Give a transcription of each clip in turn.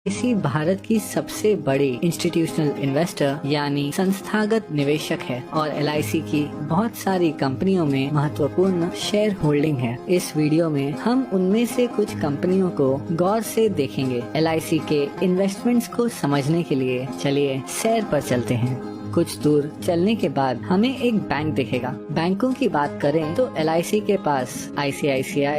इसी भारत की सबसे बड़ी इंस्टीट्यूशनल इन्वेस्टर यानी संस्थागत निवेशक है और LIC की बहुत सारी कंपनियों में महत्वपूर्ण शेयर होल्डिंग है। इस वीडियो में हम उनमें से कुछ कंपनियों को गौर से देखेंगे। LIC के इन्वेस्टमेंट्स को समझने के लिए चलिए सैर पर चलते हैं। कुछ दूर चलने के बाद हमें एक बैंक दिखेगा। बैंकों की बात करें तो LIC के पास ICICI,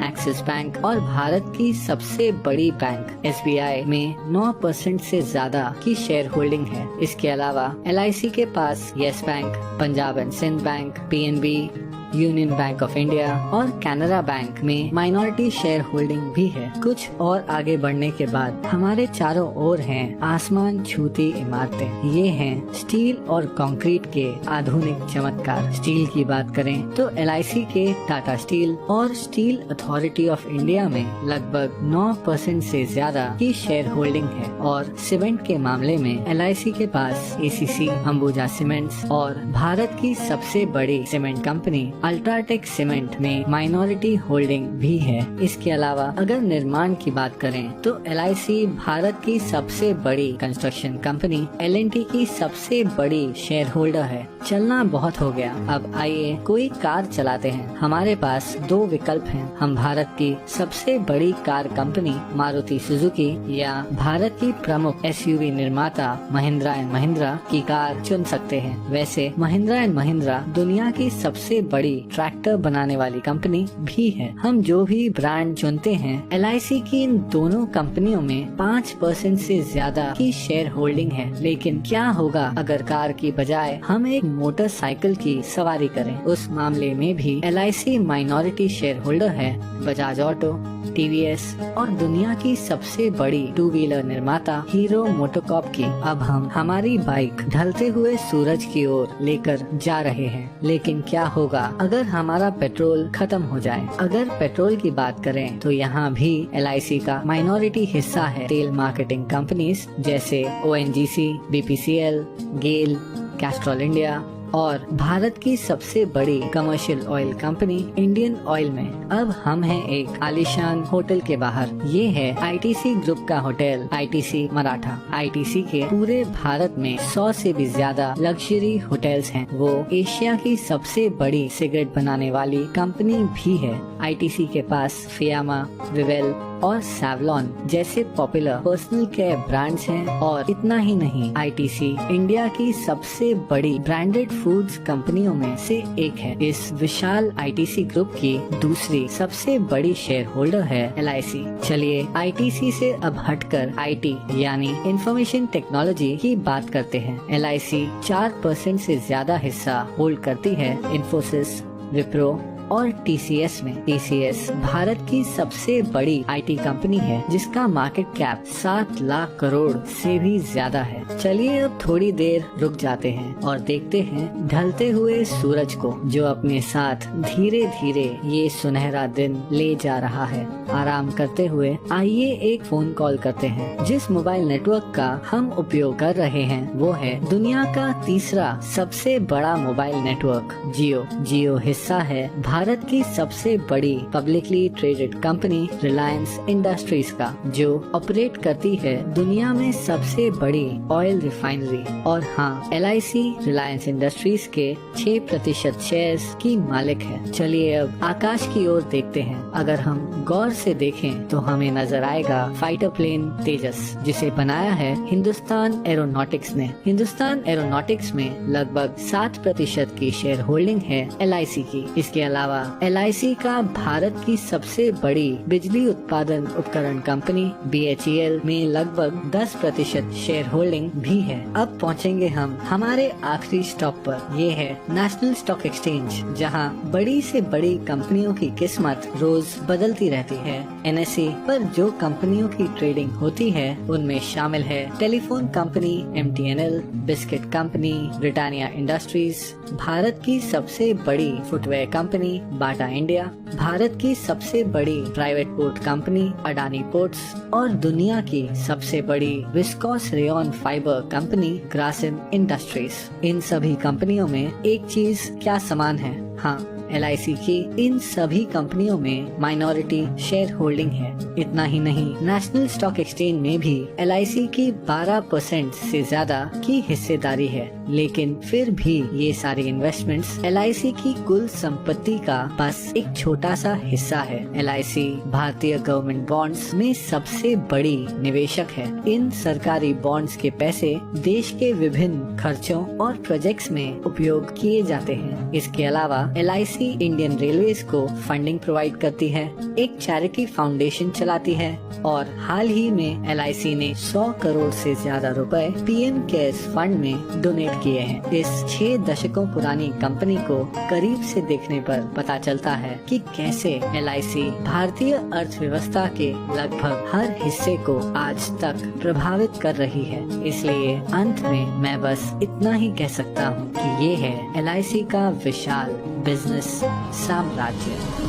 एक्सिस बैंक और भारत की सबसे बड़ी बैंक SBI में 9% से ज्यादा की शेयर होल्डिंग है। इसके अलावा LIC के पास Yes Bank, Punjab and Sind Bank, PNB, Union Bank of India और कैनरा बैंक में माइनॉरिटी शेयर होल्डिंग भी है। कुछ और आगे बढ़ने के बाद हमारे चारों ओर हैं आसमान छूती इमारतें। ये हैं स्टील और कंक्रीट के आधुनिक चमत्कार। स्टील की बात करें तो LIC के टाटा स्टील और स्टील अथॉरिटी ऑफ इंडिया में लगभग 9% से ज्यादा की शेयर होल्डिंग है। और सीमेंट के मामले में LIC के पास ACC, अंबुजा सीमेंट्स और भारत की सबसे बड़ी सीमेंट कंपनी अल्ट्राटेक सीमेंट में माइनॉरिटी होल्डिंग भी है। इसके अलावा अगर निर्माण की बात करें तो LIC भारत की सबसे बड़ी कंस्ट्रक्शन कंपनी L&T की सबसे बड़ी शेयर होल्डर है। चलना बहुत हो गया, अब आइए कोई कार चलाते हैं। हमारे पास दो विकल्प हैं। हम भारत की सबसे बड़ी कार कंपनी मारुति सुजुकी या भारत की प्रमुख SUV निर्माता महिंद्रा एंड महिंद्रा की कार चुन सकते हैं। वैसे महिंद्रा एंड महिंद्रा दुनिया की सबसे बड़ी ट्रैक्टर बनाने वाली कंपनी भी है। हम जो भी ब्रांड चुनते हैं, LIC की इन दोनों कंपनियों में 5% से ज्यादा की शेयर होल्डिंग है। लेकिन क्या होगा अगर कार की बजाय हम एक मोटरसाइकिल की सवारी करें? उस मामले में भी LIC माइनॉरिटी शेयर होल्डर है बजाज ऑटो, TVS और दुनिया की सबसे बड़ी 2 व्हीलर निर्माता हीरो मोटोकॉर्प की। अब हम हमारी बाइक ढलते हुए सूरज की ओर लेकर जा रहे हैं। लेकिन क्या होगा अगर हमारा पेट्रोल खत्म हो जाए? अगर पेट्रोल की बात करें तो यहाँ भी LIC का माइनॉरिटी हिस्सा है। तेल मार्केटिंग कंपनीज जैसे ONGC, BPCL, गेल, कैस्ट्रॉल इंडिया और भारत की सबसे बड़ी commercial oil company Indian oil में। अब हम हैं एक आलीशान होटल के बाहर। ये है ITC ग्रुप का होटल ITC मराठा। ITC के पूरे भारत में 100 से भी ज्यादा लग्जरी होटल्स हैं। वो एशिया की सबसे बड़ी सिगरेट बनाने वाली कंपनी भी है। ITC के पास फियामा, विवेल और सैवलॉन जैसे पॉपुलर पर्सनल केयर ब्रांड्स हैं। और इतना ही नहीं, ITC इंडिया की सबसे बड़ी ब्रांडेड फूड्स कंपनियों में से एक है। इस विशाल ITC ग्रुप की दूसरी सबसे बड़ी शेयर होल्डर है LIC। चलिए ITC से अब हटकर IT यानी इंफॉर्मेशन टेक्नोलॉजी की बात करते हैं। LIC 4% से ज्यादा हिस्सा होल्ड करती है इन्फोसिस, विप्रो और TCS में। TCS भारत की सबसे बड़ी IT कंपनी है जिसका मार्केट कैप 7 लाख करोड़ से भी ज्यादा है। चलिए अब थोड़ी देर रुक जाते हैं और देखते हैं ढलते हुए सूरज को, जो अपने साथ धीरे धीरे ये सुनहरा दिन ले जा रहा है। आराम करते हुए आइए एक फोन कॉल करते हैं। जिस मोबाइल नेटवर्क का हम उपयोग कर रहे हैं वो है दुनिया का तीसरा सबसे बड़ा मोबाइल नेटवर्क जियो। जियो हिस्सा है भारत की सबसे बड़ी publicly traded company Reliance industries का, जो ऑपरेट करती है दुनिया में सबसे बड़ी ऑयल रिफाइनरी। और हाँ, LIC रिलायंस इंडस्ट्रीज के 6% शेयर्स की मालिक है। चलिए अब आकाश की ओर देखते हैं। अगर हम गौर से देखें तो हमें नजर आएगा फाइटर प्लेन तेजस, जिसे बनाया है हिंदुस्तान एरोनॉटिक्स ने। हिंदुस्तान एरोनॉटिक्स में लगभग 7% की शेयर होल्डिंग है LIC की। इसके अलावा LIC का भारत की सबसे बड़ी बिजली उत्पादन उपकरण कंपनी BHEL में लगभग 10% शेयर होल्डिंग भी है। अब पहुंचेंगे हम हमारे आखिरी स्टॉप पर। ये है नेशनल स्टॉक एक्सचेंज, जहां बड़ी से बड़ी कंपनियों की किस्मत रोज बदलती रहती है। NSE पर जो कंपनियों की ट्रेडिंग होती है उनमें शामिल है telephone company MTNL, biscuit company Britannia Industries, Bharat की सबसे बड़ी footwear company Bata India, Bharat की सबसे बड़ी private port company Adani Ports और दुनिया की सबसे बड़ी viscose rayon fibre company Grasim Industries. इन सभी कंपनियों में एक चीज क्या समान है? हाँ, LIC की इन सभी कंपनियों में माइनॉरिटी शेयर होल्डिंग है। इतना ही नहीं, नेशनल स्टॉक एक्सचेंज में भी LIC की 12% से ज्यादा की हिस्सेदारी है। लेकिन फिर भी ये सारी इन्वेस्टमेंट्स LIC की कुल संपत्ति का बस एक छोटा सा हिस्सा है। LIC भारतीय गवर्नमेंट बॉन्ड्स में सबसे बड़ी निवेशक है। इन सरकारी बॉन्ड्स के पैसे देश के विभिन्न खर्चों और प्रोजेक्ट्स में उपयोग किए जाते हैं। इसके अलावा LIC इंडियन रेलवेज को फंडिंग प्रोवाइड करती है, एक चैरिटी फाउंडेशन चलाती है और हाल ही में LIC ने 100 करोड़ से ज्यादा रुपए PM केयर्स फंड में डोनेट किए हैं। इस 6 दशकों पुरानी कंपनी को करीब से देखने पर पता चलता है कि कैसे LIC भारतीय अर्थव्यवस्था के लगभग हर हिस्से को आज तक प्रभावित कर रही है। इसलिए अंत में मैं बस इतना ही कह सकता हूँ कि ये है LIC का विशाल बिजनेस साम्राज्य।